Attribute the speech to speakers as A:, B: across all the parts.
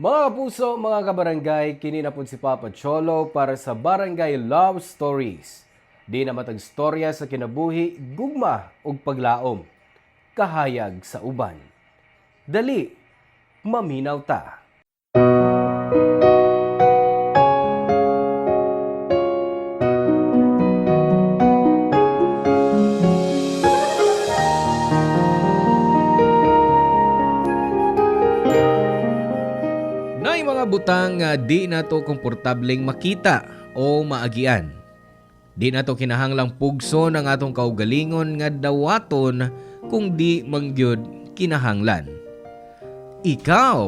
A: Mga kapuso, mga kabarangay, kini na po si Papa Cholo para sa Barangay Love Stories. Di na matag storya sa kinabuhi, gugma ug paglaom. Kahayag sa uban. Dali, maminaw ta. Nay mga butang nga di nato komportableng makita o maagian. Di nato kinahanglang pugso ng atong kaugalingon nga dawaton kung di mangyud kinahanglan. Ikaw,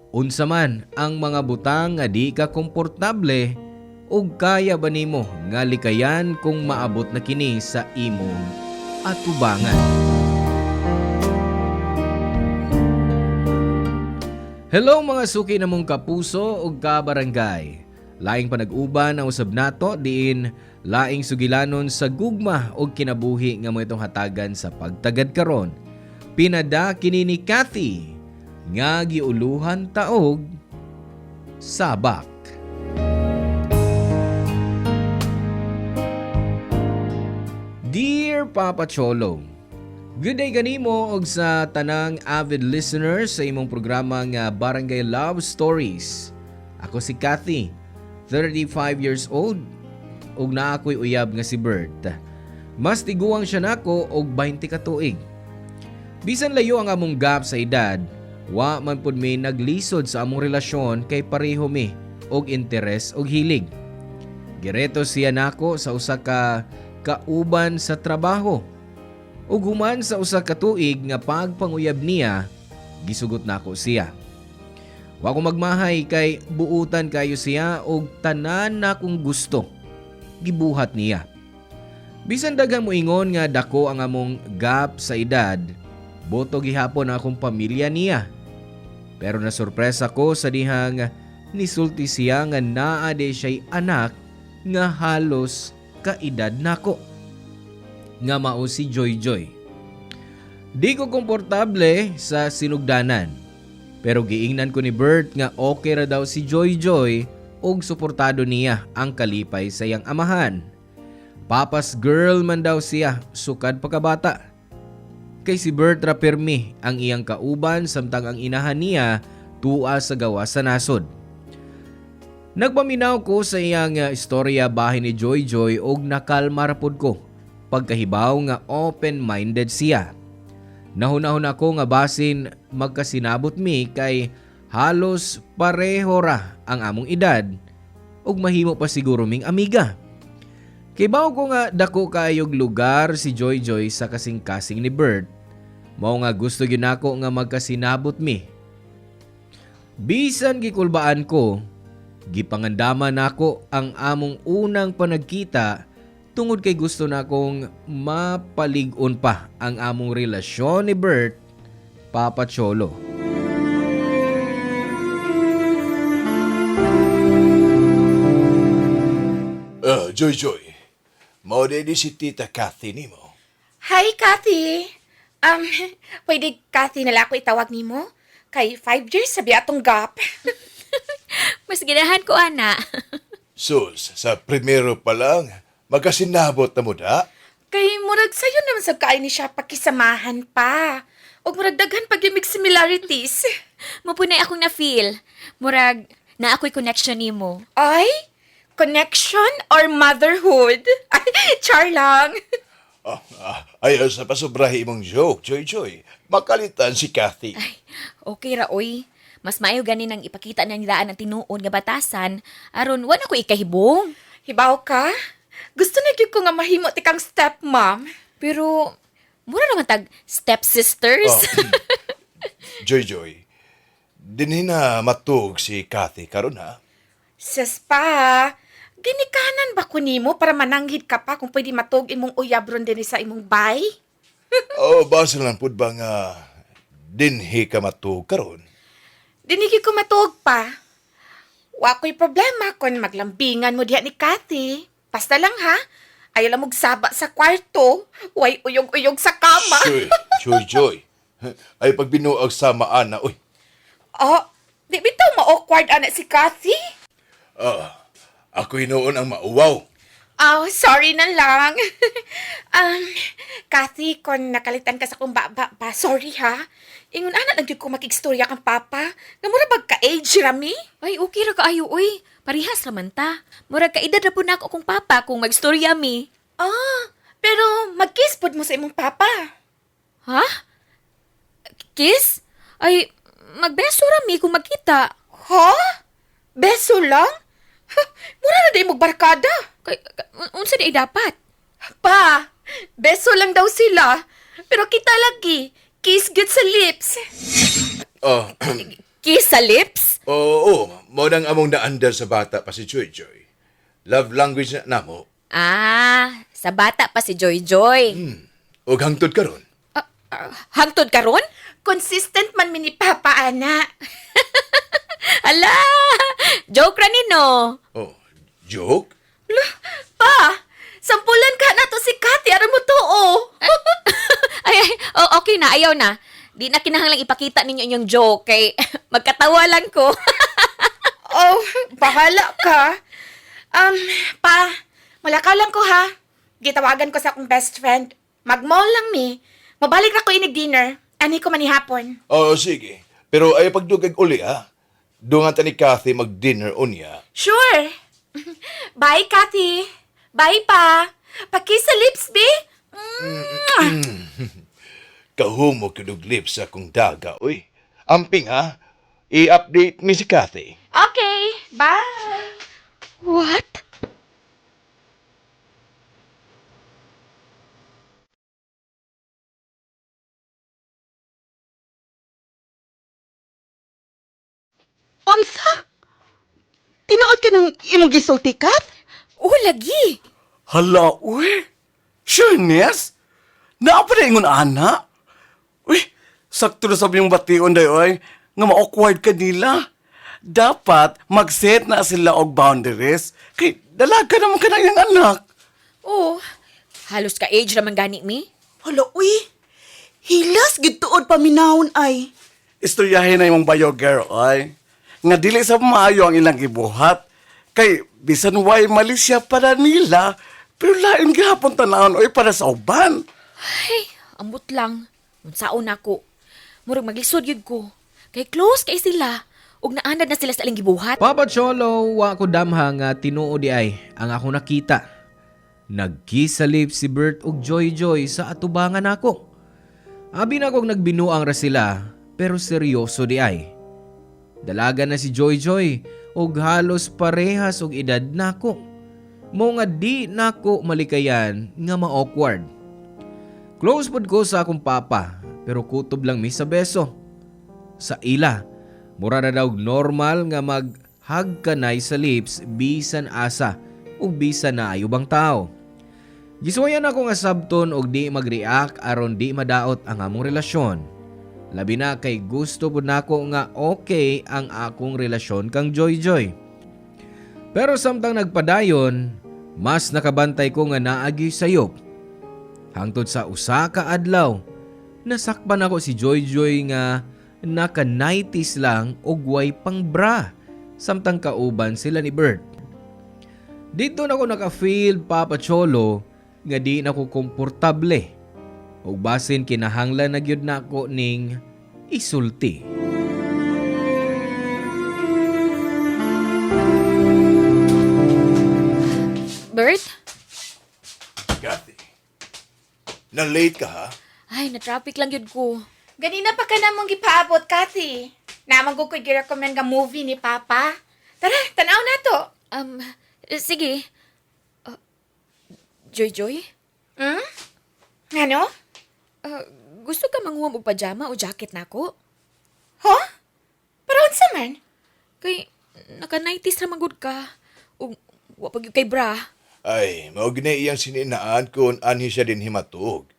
A: unsa man ang mga butang nga di ka komportable ug kaya ba nimo nga likayan kung maabot na kini sa imong atubangan? Hello mga suki na mong kapuso ug kabarangay. Laing panag-uban ang usab nato diin laing sugilanon sa gugma ug kinabuhi nga mo itong hatagan sa pagtagad karon. Pinada kini ni Cathy nga giuluhan taog sabak. Dear Papa Cholo, good day kanimo og sa tanang avid listeners sa imong programa nga Barangay Love Stories. Ako si Cathy, 35 years old, ug naa ako'y uyab nga si Bert. Mas tiguang siya nako og 20 ka tuig. Bisan layo ang among gap sa edad, wa man pud mi naglisod sa among relasyon kay pareho mi og interes og hilig. Gireto siya nako sa usa ka kauban sa trabaho. Ug human sa usa ka tuig nga pagpanguyab niya, gisugot nako siya. Wa ko magmahay kay buutan kayo siya og tanan na akong gusto. Gibuhat niya. Bisan daghang moingon nga dako ang among gap sa edad, boto gihapon ang akong pamilya niya. Pero nasurpresa ko sa dihang nisulti siya nga naa de siya'y anak nga halos kaedad nako. Nga mao si Joy Joy. Di ko komportable sa sinugdanan, pero giingnan ko ni Bert nga okay ra daw si Joy Joy ug suportado niya ang kalipay sa iyang amahan. Papa's girl man daw siya, sukad pagkabata. Kay si Bert ra permi ang iyang kauban samtang ang inahan niya tua sa gawa sa nasod. Nagpaminaw ko sa iyang istorya bahin ni Joy Joy ug nakalma ra pud ko pagkahibaw nga open-minded siya. Nahunahon ako nga basin magkasinabot mi kay halos pareho ra ang among edad ug mahimo pa siguro ming amiga. Kibaw ko nga dako kaayog lugar si Joy Joy sa kasing-kasing ni Bert. Mao nga gusto gyud nako nga magkasinabot mi. Bisan gikulbaan ko, gipangandaman nako ang among unang panagkita tungod kay gusto na akong mapalig-on pa ang among relasyon ni Bert, Papa Cholo.
B: Joy Joy, mao din si Tita Cathy nimo.
C: Hi, Cathy. Pwede Cathy na lang ako itawag nimo? Kay 5 years sabi atong gap.
D: Mas ginahan ko, ana.
B: Sus, sa primero pa lang, magkasinabot na mo da?
C: Kay murag sayo naman sa kain ni siya pakisamahan pa. O murag daghan pag yung similarities.
D: Mapunay akong na-feel. Murag, na ako'y connection nimo.
C: Ay, connection or motherhood? Ay, char lang.
B: Ayaw sa pasubrahi imong joke, Joy Joy. Makalitan si Cathy.
D: Ay, okay ra, oy. Mas maayo ganin ang ipakita na nilaan ang tinuod nga batasan. Aron, wala ko ikahibong.
C: Hibaw ka? Gusto na gyud ko nga mahimo tikang stepmom.
D: Pero, mura naman tag stepsisters.
B: Joy Joy, dinhi na matug si Cathy karon ha?
C: Sis pa, ginikanan ba ko nimo para mananghid ka pa kung pwede matug imong uyabron din sa imong bay?
B: Basa lang pud ba nga dinhi ka matug karon?
C: Dinigi ko matug pa. Wa ko'y problema kung maglambingan mo diha ni Cathy. Basta lang ha, ayaw lang magsaba sa kwarto. Way uyog-uyog sa kama.
B: Joy Joy. Ay pagbinuag sa maana, uy.
C: Oh, Di bitaw ma-awkward ana si Kathy.
B: Ako hinuon ang mauwaw.
C: Oh, sorry na lang. Kathy, kung nakalitan ka sa kong baba pa, sorry ha. Ingon ana lang gyud ko makigstorya kang papa. Namura bag ka-age rami?
D: Ay, okay ra kaayo, uy. Parihas raman ta. Murag kaedad ra po na ako kong papa kung magstorya mi.
C: Pero mag-kiss pod mo sa imong papa.
D: Ha? Kiss? Ay, magbeso ra mi kung magkita.
C: Ha? Beso lang? Mura na day magbarkada.
D: Unsa di dapat?
C: Pa, beso lang daw sila. Pero kita lagi, kiss good sa lips.
D: Kiss sa lips?
B: Oo, mo nang among naandar sa bata pa si Joy Joy. Love language na namo.
D: Ah, sa bata pa si Joy Joy.
B: Ug hangtod karon.
D: Hangtod karon?
C: Consistent man mi ni Papa, ana.
D: Ala! Joke ra nino.
B: Oh, joke?
C: Pa, sampulan ka na to si Kathy, aram mo to, oh.
D: Okay na, ayaw na. Di na kinahanglang ipakita ninyo inyong joke kay magkatawa lang ko.
C: Oh, bahala ka. Pa, malakaw lang ko ha. Gitawagan ko sa akong best friend. Mag-mall lang mi. Mabalik na ko inig dinner. Ani ko manihapon.
B: Oh, sige. Pero ay pagdugag uli ha. Dungan ta ni Kathy mag-dinner unya.
C: Sure. Bye, Kathy. Bye, pa. Pakiss sa lips, be.
B: Kahumog kudug lips sa kong daga, uy. Amping ha. I-update mi si Kathy.
C: Okay, bye.
D: What?
E: Unsa? Tinuod ka ng imong gisulti, Kat?
D: Oh, lagi.
F: Hala, uy. Sureness? Naapa na ingon, ana? Uy, sakto na sabi yung bation day, oy. Nga ma-awkward ka nila. Dapat mag-set na sila og boundaries. Kay dalaga naman ka na yung anak.
D: Oh, halos ka age raman gani mi.
E: Hala, uy. Hilas, gituod paminahon ay.
F: Istoryahin na yung bayo, girl, oy. Nga dili sa maayo ang ilang gibuhat. Kay bisan way mali siya para nila, pero lain gihapon tanawon oy para sa uban.
D: Ay, ambot lang. Unsaon ako. Murag maglisod yun ko. Kay close kay sila. Ug naanad na sila sa aling gibuhat.
A: Papa Cholo, wa ko damha nga tinuo di ay ang ako nakita. Nagkiss sa lips si Bert ug Joy Joy sa atubangan ako. Abi na kong nagbinuang ra sila, pero seryoso di ay. Dalaga na si Joy Joy ug halos parehas og edad nako. Mo nga di nako malikayan nga ma-awkward. Close pod ko sa akong papa, pero kutob lang mi sa beso. Sa ila, mura na daw normal nga mag-hug kanay sa lips bisan asa ug bisan na ayubang tao. Gisuwayan ako nga sabton og di mag-react aron di madaot ang among relasyon. Labi na kay gusto po nako nga okay ang akong relasyon kang Joy Joy. Pero samtang nagpadayon, mas nakabantay ko nga naagi sayop. Hangtod sa usa ka adlaw, nasakpan ako si Joy Joy nga naka-nighties lang og way pang bra, samtang kauban sila ni Bert. Dito na ako naka-feel, Papa Cholo, nga di na ko komportable. O basin kinahanglan na gyud nako ning isulti.
D: Bert?
B: Kathy. Na-late ka ha?
D: Ay, na-traffic lang yun ko.
C: Ganina pa ka na mong gipaabot, Kathy. Naman ko gi-recommend nga movie ni Papa. Tara, tanaw na to.
D: Sige. Joy Joy?
C: Ano?
D: Gusto ka manguha og pajama o jacket nako?
C: Huh? Pero unsa man?
D: Kay naka-nighties ra magud ka. Ug wa pag kay bra.
B: Ay, maog na iyang sininaan kung anhi siya din himatog.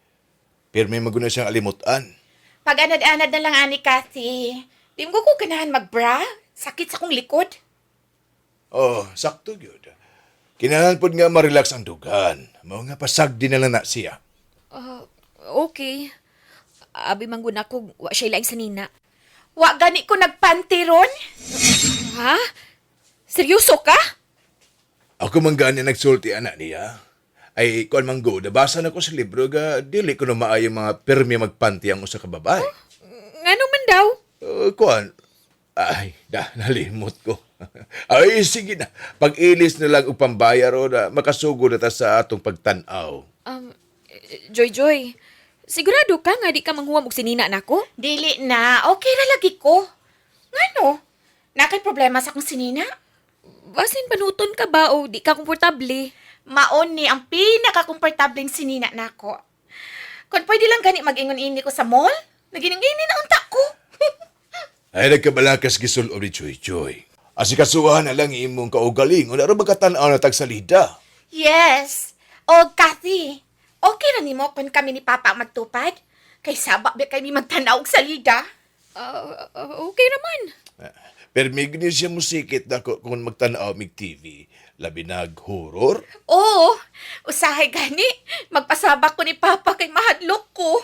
B: Pero may maguna siyang alimutan.
C: Pag anad-anad na lang ani, Kathy. Di mo ko ganahan mag-bra. Sakit sa kong likod.
B: Oh, sakto gyud. Kinahanglan pod nga ma-relax ang dugan. Mao nga pasagdi na lang na siya.
D: Okay. Abi mangguna ko wa siya laing sanina.
C: Wa gani ko nagpanty ron.
D: Ha? Seryoso ka?
B: Ako man gani nagsulti anak niya. Ay, kuan man go, nabasa na ko sa libro ga dili ko na maayo mga permi magpanti ang usa ka babae.
D: Ngano man daw?
B: Kuan, ay, nalimot ko. Ay, sige na. Pag-ilis na lang og pambayar o na makasugod na ta sa atong pagtan-aw.
D: Joy, sigurado ka nga di ka manghuwam og sinina nako?
C: Dili na, okay ra lagi ko. Ngano? Nakay problema sa akong sinina?
D: Basin panuton ka ba o di ka komportable?
C: Maon ni ang pinaka-komportableng sinina nako. Kung pwede lang gani mag-ingon-ini ko sa mall, nagining-ini na unta ko.
B: Ay, nagkabalakas gisul o ni Choy. Asikasuhan na lang imong kaugaling o naroon magkatanaw na tagsalida.
C: Yes. O, Kathy, okay ra nimo kung kami ni Papa magtupad? Kay sabak ba kami magtanaw og salida?
D: Okay naman.
B: Pero may ganyan siya musikit na kung magtanaw mig TV. Labi nag-horror.
C: Oo, usahay gani. Magpasabak ko ni Papa kay mahadlok ko.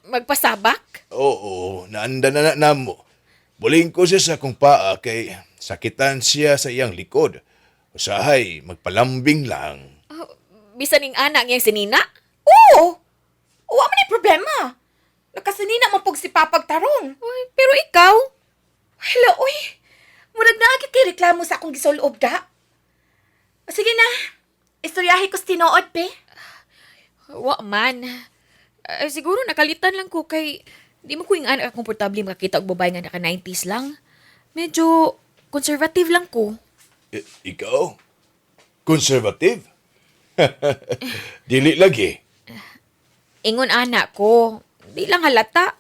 D: Magpasabak?
B: Oo, naanda na namo. Buling ko siya sa kong paa kay sakitan siya sa iyang likod. Usahay, magpalambing lang.
D: Bisan ning anak niyang sinina?
C: Oo, uwa man ni problema. Nakasanina mo pog si Papag tarong.
D: Uy, pero ikaw?
C: Hello, uy. Murag na agit kay reklamo sa akong gisulob da. O sige na, istoryahe ko sa tinuod, pe.
D: Wa man. Siguro nakalitan lang ko kay di mo ko yung anak komportable makakita og babae nga naka 90s lang. Medyo conservative lang ko.
B: Ikaw? Conservative? Dili lagi.
D: Ingon anak ko, di lang halata.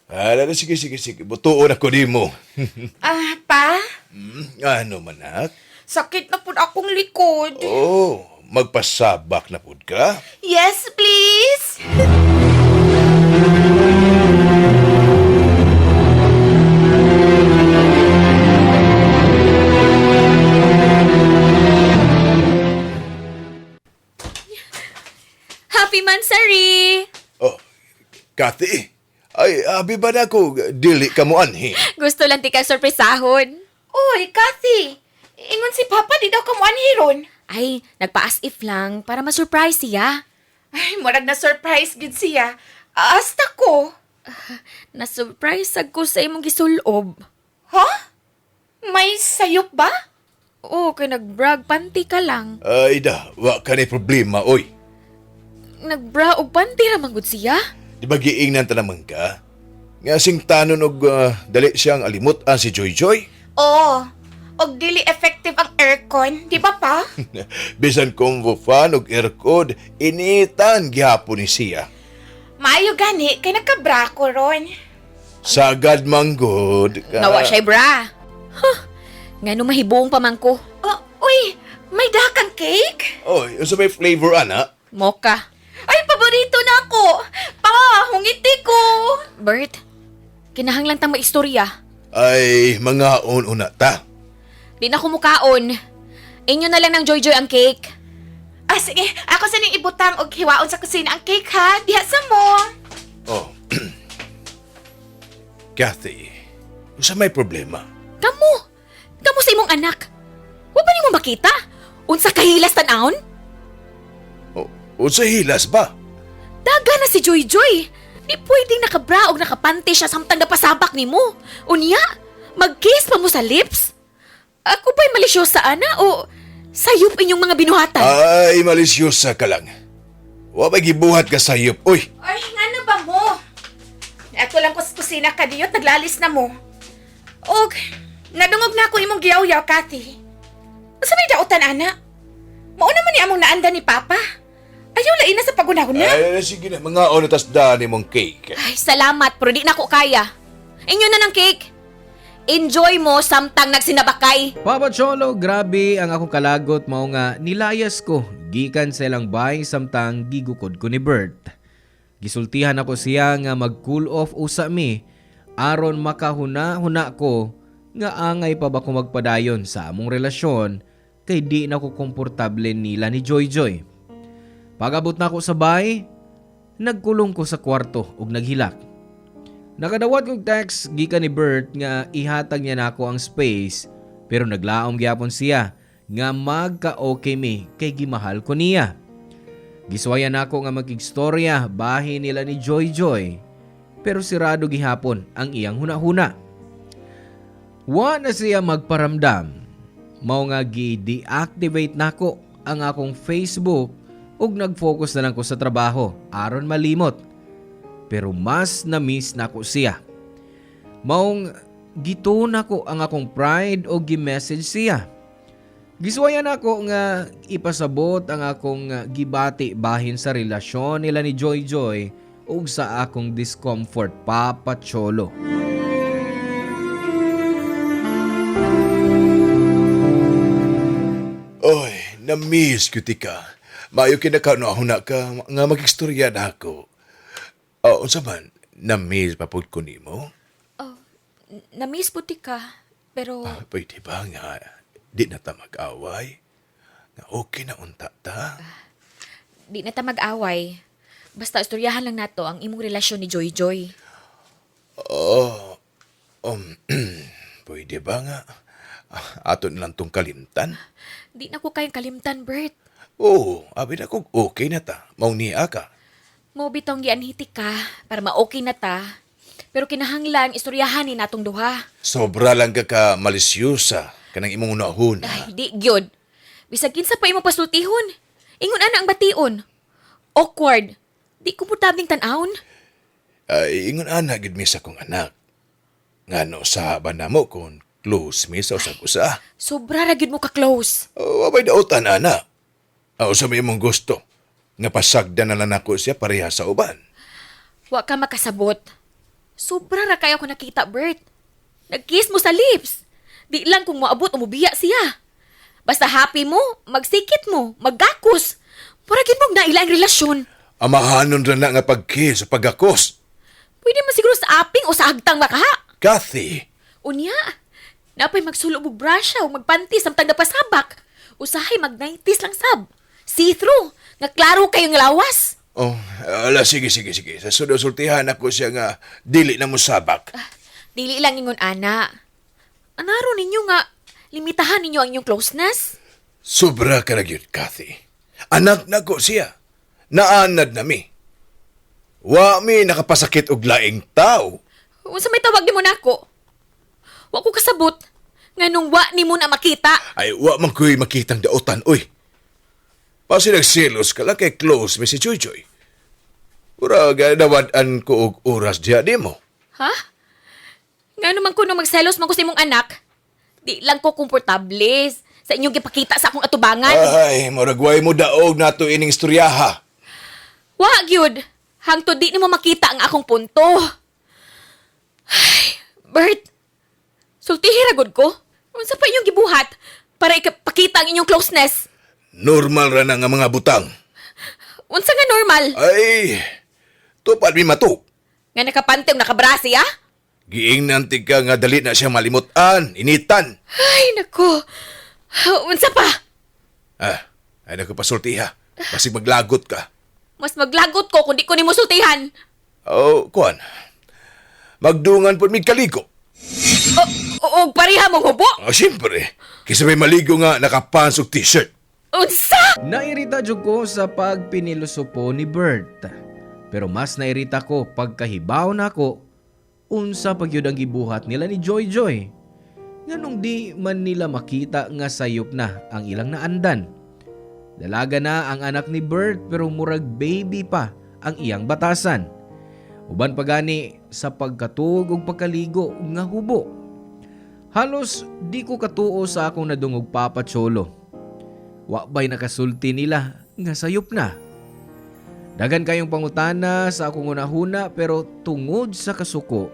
B: Sige. Butuon ako di mo.
C: Pa,
B: Ano manak?
C: sakit na po akong likod.
B: Oh, magpasabak na pud ka?
C: Yes, please.
D: Happy Mansari!
B: Oh, Kathy, ay, abi ba na ko, dili ka mo anhi?
D: Gusto lang ti ka sorpresahon.
C: Uy, Kathy. Ingon si Papa, di daw kamuan hiron.
D: Ay, nagpa-as if lang para ma-surprise siya.
C: Ay, murag na surprise gid siya. Asta ko.
D: Na-surprise sad ko sa imong gisulob.
C: Ha? May sayop ba?
D: Oo, kay nag-brag panty ka lang.
B: Ay da, wa ka ni problema, oy.
D: Nag-bra og panty ra man gud siya.
B: Di ba giingnan ta naman ka? Nga sing tanon og dali siyang alimutan si Joy.
C: Oo. Og dili effective ang aircon, di ba pa?
B: Bisan kung fan og aircon, initan gihapon ni siya.
C: Maayo gani, kay nagkabra ko ron.
B: Sagad manggod ka.
D: Nawa siya'y bra. Huh, ngano mahibong pa man ko.
C: Oh, uy, may dakang cake?
B: Oy, unsa may flavor ana?
D: Mocha.
C: Ay, paborito na ako. Pa, hungiti ko.
D: Bert, kinahanglan tang maistorya.
B: Ay, mga una ta.
D: Di na kumukaon. Inyo na lang ng Joy ang cake.
C: Ah, sige. Ako sa ning ibutang og hiwaon sa kusina ang cake, ha? Diha sa mo.
B: Oh. Kathy, unsa may problema?
D: Kamu sa imong anak. Wa ba nimo makita? Unsa kahilas tan-aon?
B: Oh, unsa hilas ba?
D: Daga na si Joy. Di pwedeng nakabra og nakapanty siya samtang napasabak nimo. Unya, mag-kiss pa mo sa lips? Ako ba'y malisyosa ana o sayop inyong mga binuhatan?
B: Ay, malisyosa ka lang. Wa ba gibuhat ka sayop, oy.
C: Ay, nga ba mo? Ako lang ko sa kusina ka diyot, naglalis na mo. Og, nadungog na ako imong giyaw-yaw, Kathy. Sa may dautan, ana? Mauna man ni among naanda ni Papa. Ayaw lain na sa pagunahuna.
B: Ay, sige na, mga onatas dani mong cake.
D: Ay, salamat, pero di na ko kaya. Inyo na ng cake. Enjoy mo samtang nagsinabakay.
A: Papa Cholo, grabe ang akong kalagot mao nga nilayas ko gikan sa ilang bahay samtang gigukod ko ni Bert. Gisultihan ako siya nga mag-cool off usa mi aron makahuna-huna ko nga angay pa ba ko magpadayon sa among relasyon kay di na ko komportable nila ni Joy. Pagabot na ako sa bahay, nagkulong ko sa kwarto ug naghilak. Nakadawat kong text gikan ni Bert nga ihatag niya nako ang space pero naglaom gyapon siya nga magka-okay mi kay gimahal ko niya. Giswayan nako nga makigstorya bahin nila ni Joy Joy pero sirado gihapon ang iyang hunahuna. Wa na siya magparamdam. Mao nga gi-deactivate nako ang akong Facebook ug nag-focus na lang ko sa trabaho aron malimot. Pero mas na-miss nako siya. Maong gito nako ang akong pride o gi-message siya. Giswayan ako nga ipasabot ang akong gibati bahin sa relasyon nila ni Joy Joy ug sa akong discomfort papacholo.
B: Oy, na-miss ko tika. Maayo kinakaunahuna ka nga mag-istorya na ako. Unsa man, na-miss pa pud ko nimo?
D: Na-miss puti ka, pero
B: Pwede ba nga di na ta mag-away? Nga okay na unta ta?
D: di na ta mag-away. Basta istoryahan lang nato ang imong relasyon ni Joy Joy.
B: Pwede ba nga ato na lang tong kalimtan?
D: Di na ko kayang kalimtan, Bert.
B: Oo, abi na kung okay na ta. Maong niya ka.
D: Mo bitong gianhitik ka para ma-okay na ta. Pero kinahanglan istoryahan ni natong duha.
B: Sobra lang ka malisyosa kanang imong unahon.
D: Ay, di gyud. Bisag kinsa pa imo pasultihon. Ingon ana ang bation. Awkward. Di komportabling tan-awon.
B: Ingon ana gid mi sa kong anak. Ngano sa banamo kon close mi sa usag usa.
D: Sobra ra gyud mo ka close.
B: Abay dautan ana. Sa may imong gusto. Nga pasagda na lang ako siya pareha sa uban.
D: Wa ka makasabot. Sobra ra kayo ko nakita, Bert. Nag-kiss mo sa lips. Di lang kung moabot o mubiya siya. Basta happy mo, magsikit mo, maggakos. Para gid mo naila ang relasyon.
B: Amahanon ra na nga pagkiss o pagakos.
D: Pwede man siguro sa aping o sa agtang baka.
B: Kathy,
D: Unya, napay magsulo mo brasya o magpanty samtang napasabak. Usahay mag-90s lang sab. See-through, nga klaro kayong lawas.
B: sige. Sa sunod-sultihan ako siya nga dili na mo sabak.
D: Dili lang ingon ana. Anaro ninyo nga, limitahan ninyo ang inyong closeness.
B: Sobra ka na gyud, Kathy. Anak na ko siya. Naanad na mi. Wa mi nakapasakit og laing tao.
D: Unsa may tawag nimo nako? Wa ko kasabot. Nganong wa nimo na makita.
B: Ay, wa man ko'y makitang daotan, uy. Pasi nagselos ka lang kay close mi si Joy Joy. Uraga, nawadan ko og oras diya di mo.
D: Ha? Nga naman ko nung magselos man ko sa imong anak. Di lang ko komportable sa inyong gipakita sa akong atubangan.
B: Ay, maragway mo daog nato ining istoryaha.
D: Wa, gyud. Hangtod di nimo makita ang akong punto. Ay, Bert. Sultihi ragod ko. Unsa pa inyong gibuhat para ipakita ang inyong closeness?
B: Normal ra na nga mga butang.
D: Unsa nga normal?
B: Ay, tupad mi matuk.
D: Nga nakapante o nakabrasi, ah?
B: Giingnan ka nga dali na siya malimutan, initan.
D: Ay, nako. Unsa pa?
B: Ay nagpasultiha. Basig maglagot ka.
D: Mas maglagot ko kung di ko nimo sultihan.
B: Kuan. Magdungan po mig kaligo.
D: O pareha mong hubo?
B: Siyempre. Kisa may maligo nga nakapants og t-shirt.
D: Unsa?
A: Nairita jud ko sa pagpinilusopo ni Bert. Pero mas nairita ko pagkahibaw nako unsa pagyud ang gibuhat nila ni Joy Joy. Nganong di man nila makita nga sayop na ang ilang naandan. Dalaga na ang anak ni Bert pero murag baby pa ang iyang batasan. Uban pa gani sa pagkatuog ug pagkaligo nga hubo. Halos di ko katuo sa akong nadungog papacholo. Wa ba'y nakasulti nila nga sayop na. Dagan kayong pangutana sa akong unahuna pero tungod sa kasuko,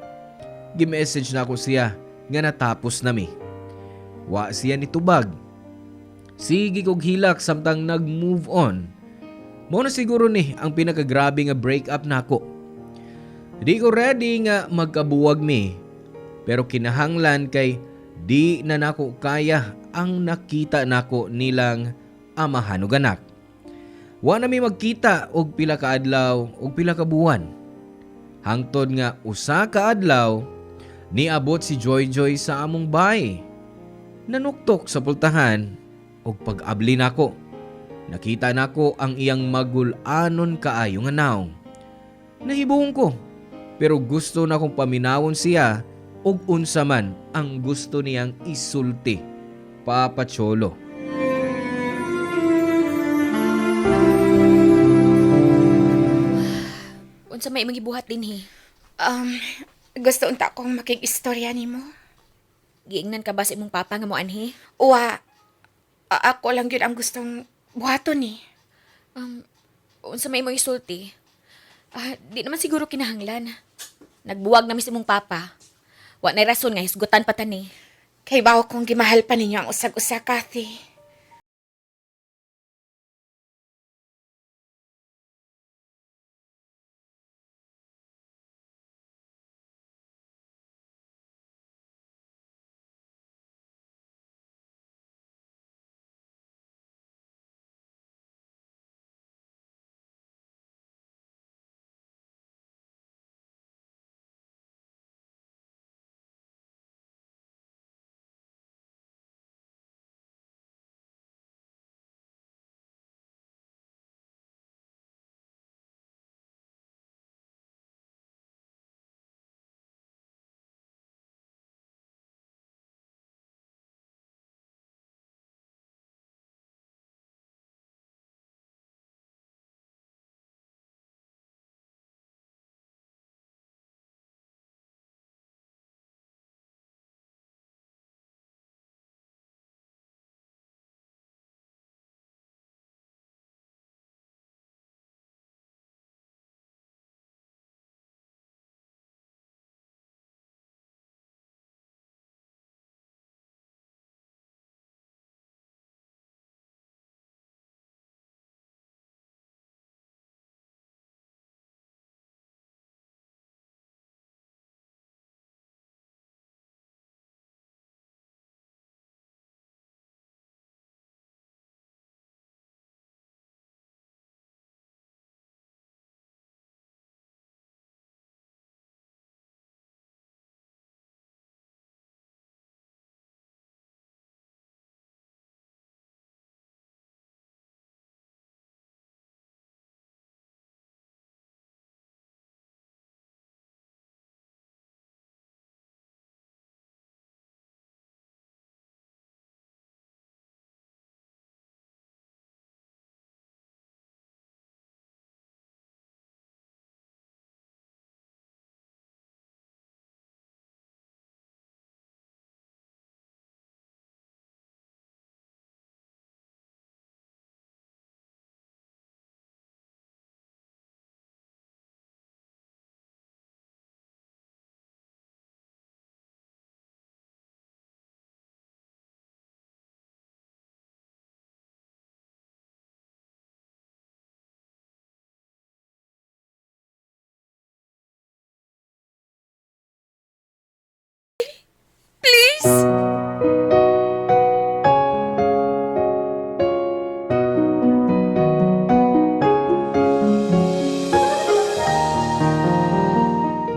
A: gi-message na ako siya nga natapos nami. Wa siya nitubag. Sige kog hilak samtang nag-move on. Mao na siguro ni ang pinakagrabe nga breakup nako. Di ko ready nga magkabuwag mi. Pero kinahanglan kay di na nako kaya ang nakita nako nilang amahan ug anak. Wa na mi magkita og pila ka adlaw og pila ka buwan. Hangtod nga usa ka adlaw, niabot si Joy Joy sa among bahay. Nanuktok sa pultahan og pag-abli nako. Nakita nako ang iyang magul-anon kaayo nga naong. Nahibong ko, pero gusto na kong paminawon siya og unsa man ang gusto niyang isulti. Papa Cholo.
D: Unsa may imong gibuhat dinhi?
C: Gusto unta akong makig-istorya nimo.
D: Giingnan ka ba sa imong papa nga mo anhi?
C: Uwa, ako lang yun ang gustong buhaton ni.
D: Unsa may imong isulti? Di naman siguro kinahanglan. Nagbuwag na sa imong papa. Wa na rason nga hisgutan pa tani.
C: Kay bawo kong gimahal pa ninyo ang usag-usa, Kathy.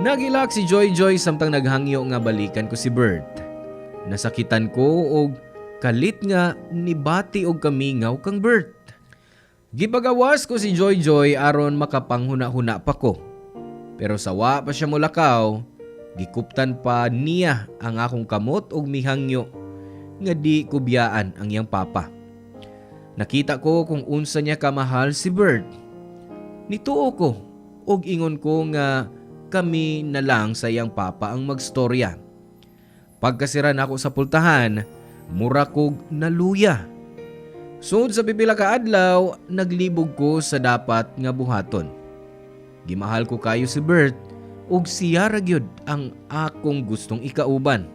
A: Nagilak si Joy Joy samtang naghangyo nga balikan ko si Bert. Nasakitan ko og kalit nga nibati og kamingaw kang Bert. Gipagawas ko si Joy Joy aron makapanghuna-huna pa ko. Pero sawa pa siya mulakaw, gikuptan pa niya ang akong kamot og mihangyo nga di ko biyaan ang iyang papa. Nakita ko kung unsa niya kamahal si Bert. Nituo ko og ingon ko nga kami na lang sa iyang papa ang magstorya. Pagkasira na ako sa pultahan, mura kog naluya. Sud sa pipila ka adlaw, naglibog ko sa dapat nga buhaton. Gimahal ko kayo si Bert ug siya ra gyud ang akong gustong ikauban.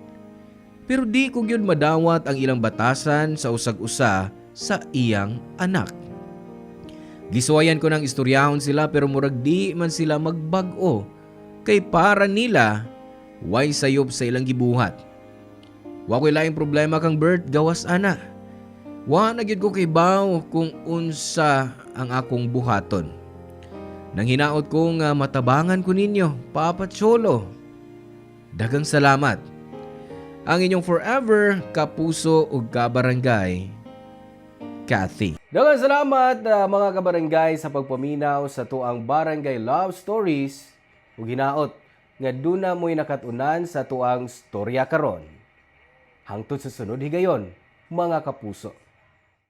A: Pero di ko gyud madawat ang ilang batasan sa usag-usa sa iyang anak. Gisuwayan ko ng istoryahon sila pero murag di man sila magbag-o. Kay para nila, way sayop sa ilang gibuhat. Wa ko'y laing problema kang Bert gawas ana. Wa na gyud ko kay baw kung unsa ang akong buhaton. Nang hinaot ko nga matabangan ko ninyo, Papa Cholo. Dagang salamat. Ang inyong forever kapuso ug kabarangay, Kathy. Dagang salamat mga kabarangay sa pagpaminaw sa tuang Barangay Love Stories ug hinaot nga duna mo'y nakatunan sa tuang storya karon. Hangtod sa sunod higayon, mga kapuso.